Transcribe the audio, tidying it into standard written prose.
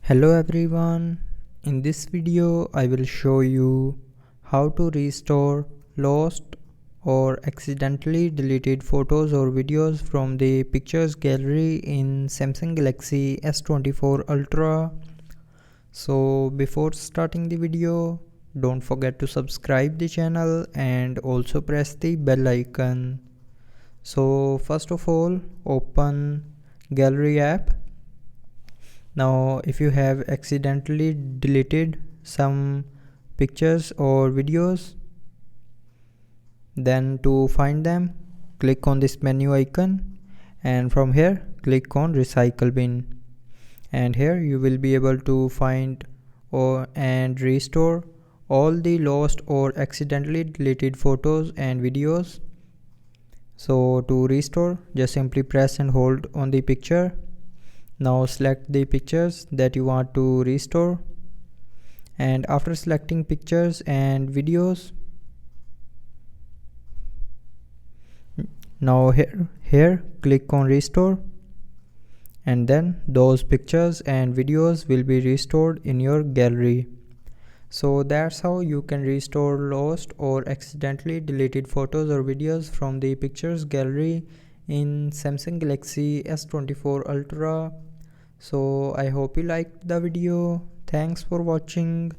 Hello everyone, in this video I will show you how to restore lost or accidentally deleted photos or videos from the pictures gallery in Samsung Galaxy S24 Ultra. So before starting the video, don't forget to subscribe the channel and also press the bell icon. So first of all, open Gallery app. Now if you have accidentally deleted some pictures or videos, then to find them, click on this menu icon and from here click on recycle bin, and here you will be able to find and restore all the lost or accidentally deleted photos and videos. So to restore, just simply press and hold on the picture. Now select the pictures that you want to restore, and after selecting pictures and videos, now here click on restore, and then those pictures and videos will be restored in your gallery. So that's how you can restore lost or accidentally deleted photos or videos from the pictures gallery in Samsung Galaxy S24 Ultra. So I hope you liked the video. Thanks for watching.